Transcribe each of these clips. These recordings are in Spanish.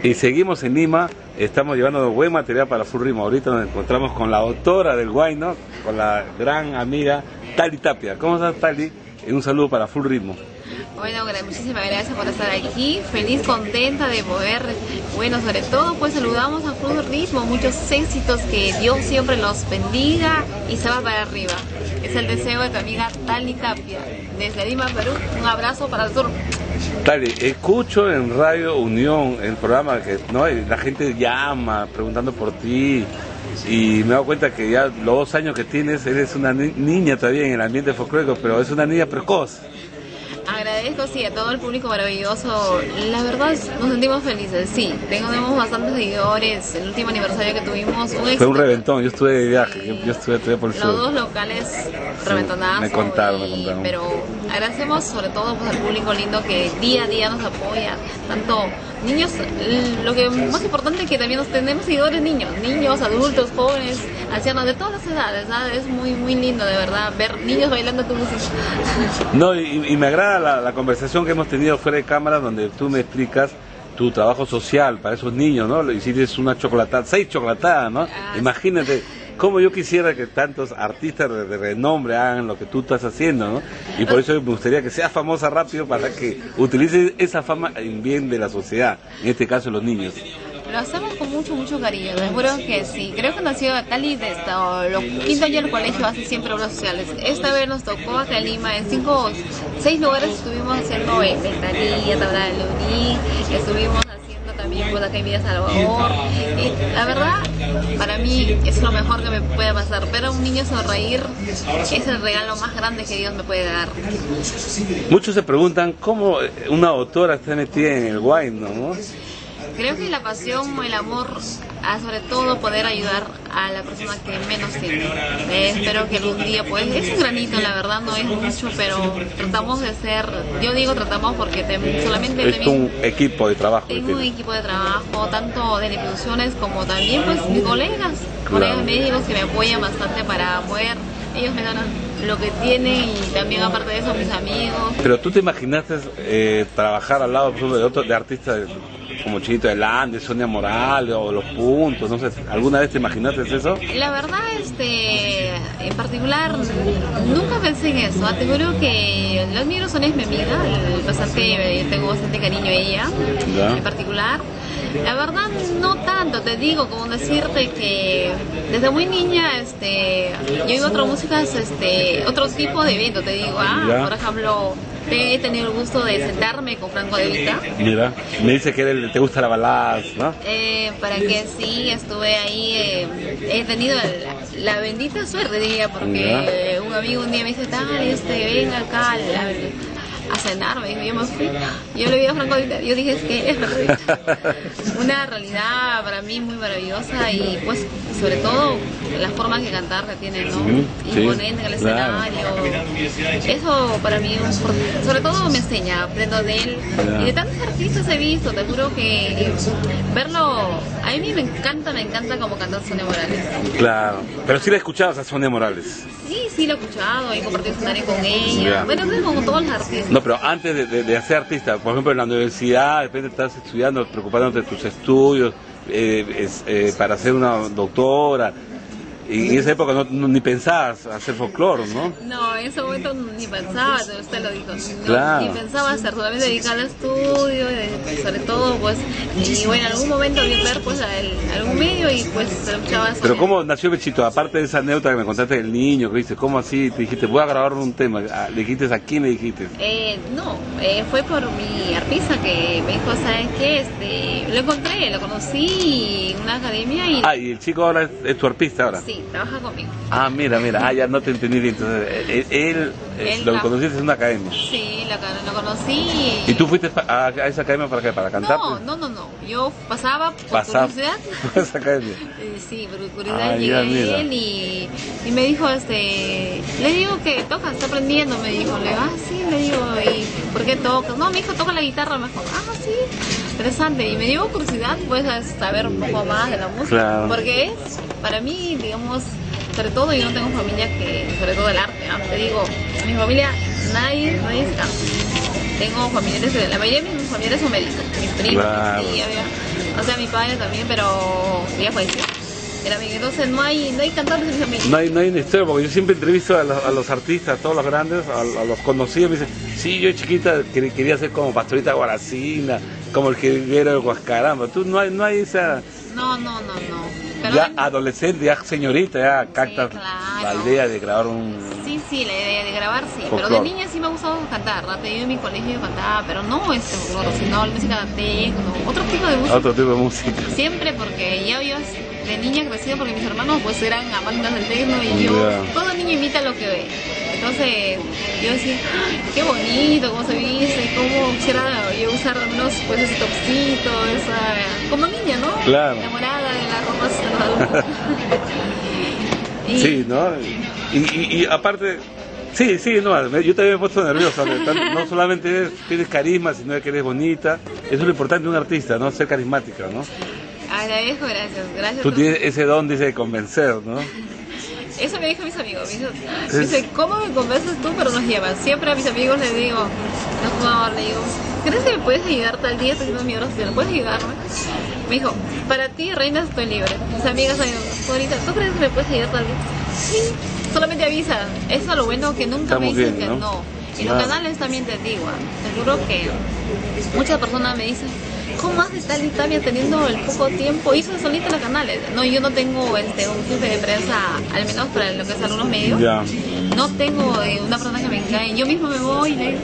Y seguimos en Lima, estamos llevando buen material para Full Ritmo. Ahorita nos encontramos con la autora del Huayno, con la gran amiga Tali Tapia. ¿Cómo estás, Tali? Un saludo para Full Ritmo. Bueno, muchísimas gracias por estar aquí, feliz, contenta de poder, bueno, sobre todo pues saludamos a Full Ritmo, muchos éxitos, que Dios siempre los bendiga y se va para arriba. Es el deseo de tu amiga Tali Tapia, desde Lima, Perú. Un abrazo para el sur. Tali, escucho en Radio Unión el programa que no la gente llama preguntando por ti y me he dado cuenta que ya los 2 años que tienes eres una niña todavía en el ambiente folclórico, pero es una niña precoz. Agradezco, sí, a todo el público maravilloso. La verdad, nos sentimos felices. Sí, tenemos bastantes seguidores. El último aniversario que tuvimos fue un reventón. Yo estuve de viaje, yo estuve por el sur. Los 2 locales reventonazos. Me contaron. Pero agradecemos sobre todo pues, al público lindo que día a día nos apoya. Tanto niños, lo que más importante es que también tenemos seguidores niños, adultos, jóvenes, ancianos, de todas las edades, ¿sabes? Es muy lindo, de verdad, ver niños bailando tu música. No, y me agrada la conversación que hemos tenido fuera de cámara, donde tú me explicas tu trabajo social para esos niños, ¿no? Hiciste una chocolatada, 6 chocolatadas, ¿no? Imagínate. Como yo quisiera que tantos artistas de renombre hagan lo que tú estás haciendo, ¿no? Y por eso me gustaría que seas famosa rápido para que utilices esa fama en bien de la sociedad, en este caso los niños. Lo hacemos con mucho cariño, te juro que sí. Creo que nació Tali desde los 15 años del colegio, hace siempre obras sociales. Esta vez nos tocó acá en Lima, en 6 lugares estuvimos haciendo Ventanilla, Tabla de Leuní, estuvimos haciendo también pues acá en Villa Salvador. Y la verdad, para mí es lo mejor que me puede pasar. Ver a un niño sonreír es el regalo más grande que Dios me puede dar. Muchos se preguntan cómo una autora está metida en el Huayno, ¿no? Creo que la pasión, el amor, a sobre todo poder ayudar a la persona que menos tiene. Espero que algún día, pues, es un granito, la verdad no es mucho, pero tratamos de ser, yo digo tratamos porque solamente... Es un equipo de trabajo. Es un equipo de trabajo, tanto de instituciones como también, pues, mis colegas médicos que me apoyan bastante para poder, ellos me dan lo que tienen y también aparte de eso mis amigos. Pero tú te imaginaste trabajar al lado, por ejemplo, de artistas como Chinito del Andes, Sonia Morales o Los Puntos, no sé, ¿alguna vez te imaginaste eso? La verdad, en particular, nunca pensé en eso. Te juro que la admiro, Sonia es mi amiga, tengo bastante cariño a ella, en particular. La verdad, no tanto, te digo, como decirte que desde muy niña, yo iba a otras músicas, otro tipo de evento, te digo, por ejemplo... He tenido el gusto de sentarme con Franco De Vita. Mira, me dice que te gusta la balada, ¿no? Para que sí, estuve ahí, he tenido la bendita suerte, diría, porque un amigo un día me dice, venga acá a cenar, me dijo, yo me fui. Yo le vi a Franco De Vita, yo dije, es que es una realidad para mí muy maravillosa y pues sobre todo la forma que cantar que tiene, ¿no? Imponente en el escenario. Eso para mí, sobre todo me enseña, aprendo de él. Y de tantos artistas he visto, te juro que verlo, a mí me encanta como canta Sonia Morales. Claro, pero sí la escuchabas a Sonia Morales. Sí, lo he escuchado, he compartido escenario con ella. Bueno, como todos los artistas. No, pero antes de ser artista, por ejemplo en la universidad, de repente estás estudiando, preocupándote de tus estudios, para ser una doctora. Y en esa época ni pensabas hacer folclore, ¿no? No, en ese momento ni pensaba, usted lo dijo. Claro. Ni pensaba hacer, solamente dedicar al estudio, sobre todo, pues, y bueno, en algún momento vi ver, pues, algún medio y pues se escuchaba eso. Pero ¿cómo nació Bechito? Aparte de esa anécdota que me contaste del niño, que dices, ¿cómo así? Te dijiste, voy a grabar un tema. ¿Le dijiste a quién le dijiste? No, fue por mi artista que me dijo, ¿sabes qué? Lo encontré, lo conocí en una academia y... Y el chico ahora es tu artista ahora. Sí, trabaja conmigo. Mira, ya no te entendí bien. Entonces, él lo conociste en una academia. Sí, lo conocí. ¿Y tú fuiste a esa academia para qué? ¿Para cantar? No. Yo pasaba por curiosidad. ¿Por esa academia? Sí, por curiosidad llegué a él y me dijo, le digo que toca, está aprendiendo, me dijo. Le digo, sí, le digo, ¿y por qué tocas? No, mi hijo toca la guitarra, me dijo, sí, interesante. Y me dio curiosidad, pues, a saber un poco más de la música. Claro. Porque para mí, digamos, sobre todo yo no tengo familia sobre todo el arte, ¿no? Te digo, mi familia, nadie está. Tengo familiares, la mayoría de mis familiares son médicos, mis primos, mis tías, O sea, mi padre también, pero ya falleció. Era bien, entonces no hay cantantes en mi familia. No hay una historia, porque yo siempre entrevisto a los artistas, a todos los grandes, a los conocidos, me dicen, sí, yo chiquita quería ser como Pastorita Guaracina, como el jilguero de Huascaramba. Tú no hay esa... No. Pero ya adolescente, ya señorita, ya captas sí, claro. la idea de grabar un... Sí, la idea de grabar sí, folclore. pero de niña sí me ha gustado cantar, ¿no? Yo en mi colegio cantaba, pero no folclore, sino música techno, otro tipo de música. Otro tipo de música. Siempre porque yo de niña crecido porque mis hermanos pues eran amantes del techno y yo, todo niño imita lo que ve. Entonces yo decía, qué bonito, cómo se viste, cómo quisiera yo usar unos pues ese topsito, como niña, ¿no? Claro. Enamorada de la ropa. Sí, ¿no? Y aparte, sí, no, yo también me he puesto nervioso, no solamente tienes carisma, sino que eres bonita, eso es lo importante de un artista, ¿no? Ser carismática, ¿no? Agradezco, gracias. Tú tienes ese don, dice, de convencer, ¿no? Eso me dijo mis amigos, me dice, ¿cómo me convences tú pero nos llevas? Siempre a mis amigos les digo, le digo, ¿crees que me puedes ayudar tal día? Estoy haciendo mi oración, ¿puedes ayudarme? Me dijo, para ti, reina, estoy libre. Mis amigas me dijo, ahorita, ¿tú crees que me puedes ayudar tal día? Sí, solamente avisa. Eso es lo bueno, que nunca me dicen que no. Y los canales también te digo, seguro que muchas personas me dicen, ¿cómo haces tal y tal teniendo el poco tiempo? Hizo solita los canales. No, yo no tengo un jefe de prensa, al menos para lo que es algunos medios. No tengo una persona que me engañe. Yo mismo me voy y le digo,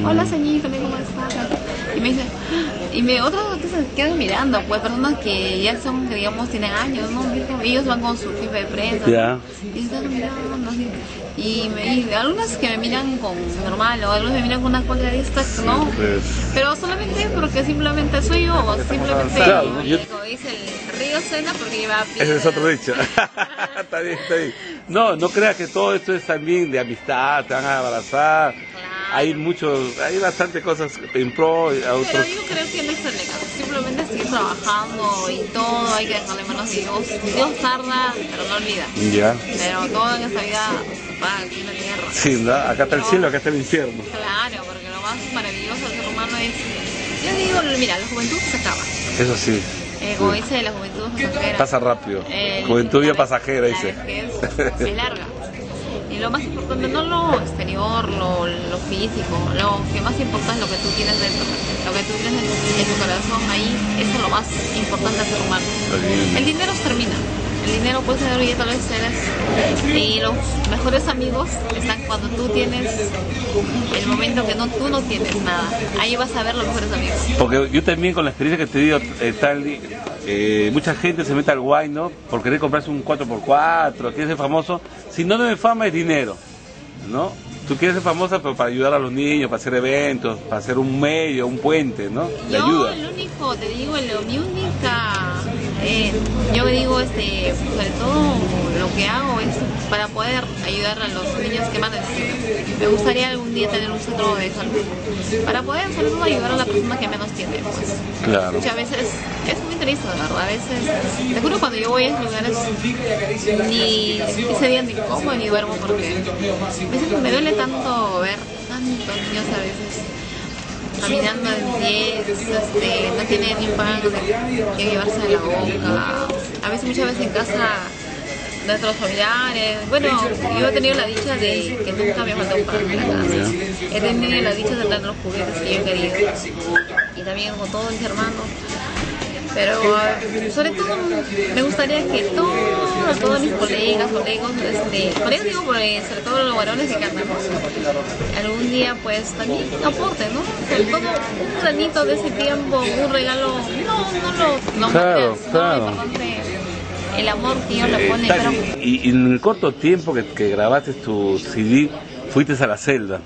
hola señorita, ¿cómo estás? Y me dice, otros artistas se quedan mirando, pues personas que ya son, que digamos, tienen años, ¿no? Ellos van con su jefe de prensa, ¿no? Y se están mirando así. Y algunas que me miran con normal, o algunos me miran con una cualidad de estas, ¿no? Pero solamente porque simplemente soy yo, o simplemente, como dice, el río cena porque lleva piedra. Ese es otro dicho. Está bien. No creas que todo esto es también de amistad, te van a abrazar. Hay bastantes cosas en pro. Pero yo creo que no es legal, simplemente seguir trabajando y todo, hay que dejarle manos a Dios. Dios tarda, pero no olvida. Pero todo en esta vida va aquí en la tierra. Sí, ¿no? Acá está el cielo, acá está el infierno. Claro, porque lo más maravilloso del ser humano es, yo digo, mira, la juventud se acaba. Eso sí. Como dice, la juventud pasajera. Pasa rápido. Juventud ya pasajera, dice. Es larga. Y lo más importante, no lo exterior, lo físico, lo que más importa es lo que tú tienes dentro, lo que tú tienes en tu corazón, ahí, eso es lo más importante del ser humano. El dinero se termina, el dinero puede tener ya tal vez seres, y los mejores amigos están cuando tú tienes el momento que tú no tienes nada, ahí vas a ver los mejores amigos. Porque yo también con la experiencia que te digo, mucha gente se mete al guay, ¿no? Por querer comprarse un 4x4, quiere ser famoso. Si no de fama es dinero, ¿no? Tú quieres ser famosa pero para ayudar a los niños, para hacer eventos, para hacer un medio, un puente, ¿no? De ayuda. El único, te digo, mi única, yo digo, sobre todo lo que hago es para poder ayudar a los niños que más necesitan. Me gustaría algún día tener un centro de salud para poder sobre todo ayudar a la persona que menos tiene, pues. Claro. Muchas veces es muy triste, de verdad. A veces, te juro, cuando yo voy a esos lugares, ni ese día ni como ni duermo porque a veces me duele tanto ver tantos niños a veces caminando en pies, no tienen ni pan que llevarse a la boca. A veces, muchas veces en casa, nuestros familiares, bueno, yo he tenido la dicha de que nunca me ha faltado un pan en la casa. He tenido la dicha de tener los juguetes que yo he querido. Y también con todos mis hermanos. Pero sobre todo me gustaría que todos mis colegas digo, sobre todo los varones que cantan, algún día pues también aporten, ¿no? Sobre todo un granito de ese tiempo, un regalo, no claro. El amor que Dios le pone. Y en el corto tiempo que grabaste tu CD, fuiste a la celda.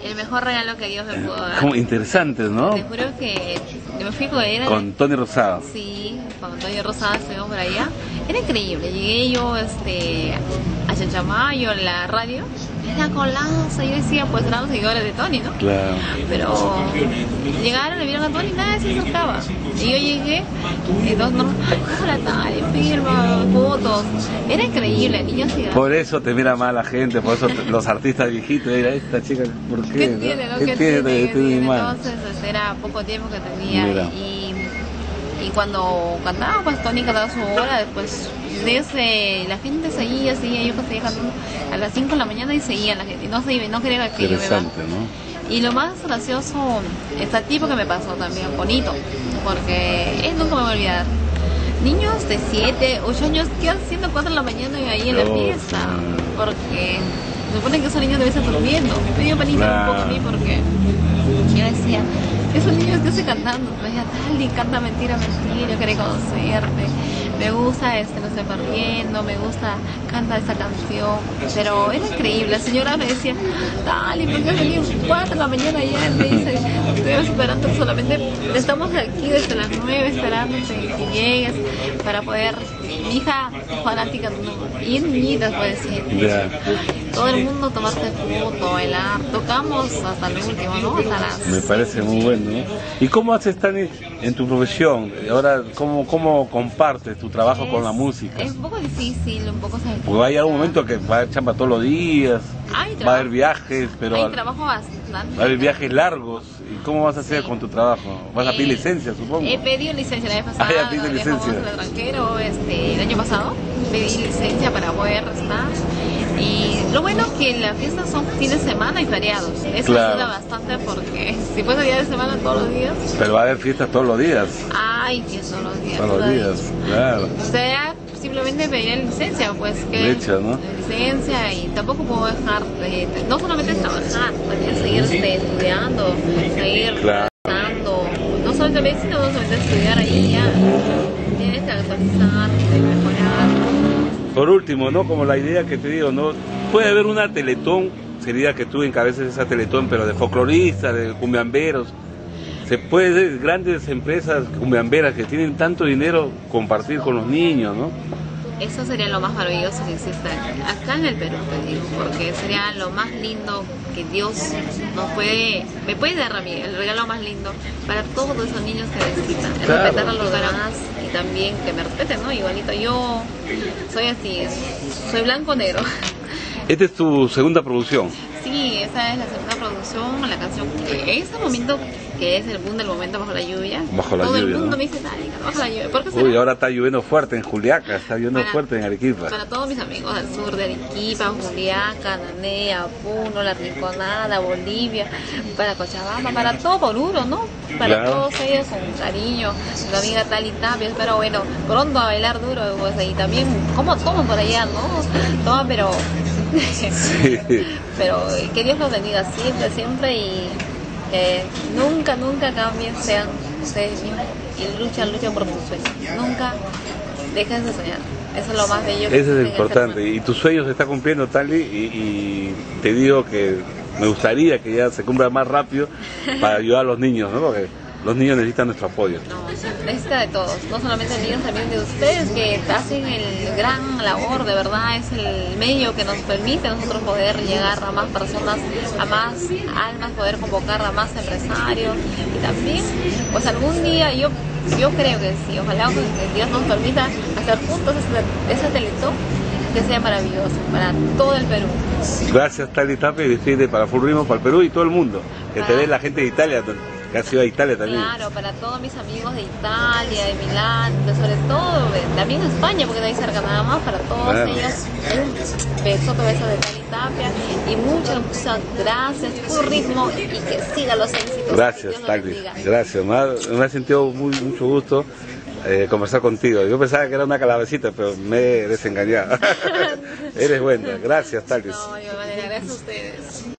El mejor regalo que Dios me pudo dar. Como interesante, ¿no? Te juro que me fui con Tony Rosado. Sí, con Tony Rosado estuvimos por allá. Era increíble. Llegué yo a Chachamayo, en la radio. Era colazo. Yo decía, pues eran los seguidores de Tony, ¿no? Claro. Pero llegaron, le vieron a Tony y nadie se acercaba. Y yo llegué, y todos no, hola Tony, firma, fotos. Era increíble, niños y por eso te mira mal la gente, por eso los artistas viejitos, mira esta chica, ¿por qué? ¿Qué tiene? ¿Qué tiene? Entonces era poco tiempo que tenía. Y cuando cantaba, pues Tony cantaba su hora, después la gente seguía, yo seguía cantando a las 5 de la mañana y seguía la gente, no quería que yo me vaya. ¿No? Y lo más gracioso, este tipo que me pasó también, bonito, porque él nunca me va a olvidar. Niños de 7, 8 años quedan haciendo 4 de la mañana y ahí en la fiesta, porque se supone que esos niños deben estar durmiendo. Me dio penita un poco a mí porque yo decía, esos niños que estoy cantando, me decía, Tali, canta mentira, yo quería conocerte, me gusta no estoy perdiendo, me gusta, canta esta canción, pero era increíble. La señora me decía, Tali, ¿por qué has venido 4 de la mañana ya? Me dice, estoy esperando solamente, estamos aquí desde las 9 esperándote que llegues para poder, mi hija fanática, y niñitas puede decir, todo el mundo tomarse foto, bailar, tocamos hasta el último, ¿no? Hasta las... Me parece muy bueno, ¿no? ¿Y cómo haces, Tani, en tu profesión? Ahora, ¿cómo compartes tu trabajo con la música? Es un poco difícil, un poco se... Porque va a llegar un momento que va a haber chamba todos los días, va a haber viajes, pero hay trabajo bastante. Va a haber viajes largos. ¿Y cómo vas a hacer con tu trabajo? ¿Vas a pedir licencia, supongo? He pedido licencia la vez pasada, ya pediste licencia. Al extranjero, el año pasado, pedí licencia para poder estar. Y lo bueno es que las fiestas son fines de semana y feriados. Eso ayuda bastante porque si fuese día de semana todos los días. Pero va a haber fiestas todos los días. Ay, fiestas todos los días. Todos los días, claro. O sea, simplemente pedir licencia, pues que Lecha, ¿no? Licencia, y tampoco puedo dejar no solamente trabajar, también seguir estudiando, seguir trabajando, no solamente medicina, no solamente estudiar ahí ya, tienes que actualizarte, mejorar. Por último, ¿no? Como la idea que te digo, ¿no? Puede haber una teletón, sería que tú encabeces esa teletón, pero de folcloristas, de cumbiamberos. Se puede ver grandes empresas cumbiamberas que tienen tanto dinero compartir con los niños, ¿no? Eso sería lo más maravilloso que exista acá en el Perú, te digo, porque sería lo más lindo que Dios me puede dar a mí, el regalo más lindo para todos esos niños que necesitan, respetar a los demás y también que me respeten, ¿no? Igualito yo soy así, soy blanco-negro. ¿Esta es tu segunda producción? Sí, esa es la segunda producción, la canción que en este momento, que es el boom del momento, Bajo la lluvia. Todo el mundo me dice, dale, Bajo la lluvia. ¿Por qué será? Uy, ahora está lloviendo fuerte en Juliaca, está lloviendo fuerte en Arequipa. Para todos mis amigos del sur de Arequipa, Juliaca, Nanea, Puno, La Rinconada, Bolivia, para Cochabamba, para todo Oruro, ¿no? Para todos ellos con cariño, mi amiga Tali Tapia, pero bueno, pronto a bailar duro, pues ahí también, como por allá, ¿no? Toma, pero... Sí. Pero que Dios los bendiga siempre y nunca cambien, sean ustedes mismos y luchen por tus sueños, nunca dejen de soñar, eso es lo más bello. Eso es importante, y tu sueño se está cumpliendo, Tali, y te digo que me gustaría que ya se cumpla más rápido para ayudar a los niños, ¿no? Porque los niños necesitan nuestro apoyo. No, necesita de todos, no solamente de niños, también de ustedes que hacen el gran labor, de verdad es el medio que nos permite a nosotros poder llegar a más personas, a más almas, poder convocar a más empresarios y también, pues algún día yo creo que sí, ojalá que Dios nos permita hacer juntos ese teletón que sea maravilloso para todo el Perú. Gracias, Tali Tapia, y despide para Full Ritmo, para el Perú y todo el mundo, que te ve la gente de Italia, que ha sido a Italia también. Claro, para todos mis amigos de Italia, de Milán, sobre todo, también España, porque de ahí cerca nada más, para todos ellos, un beso de Tali Tapia, y muchas gracias, Full Ritmo, y que sigan los éxitos. Gracias, Tali, gracias, me ha sentido mucho gusto conversar contigo. Yo pensaba que era una calabacita, pero me he desengañado. Eres buena, gracias, Tali. No, yo gracias a ustedes.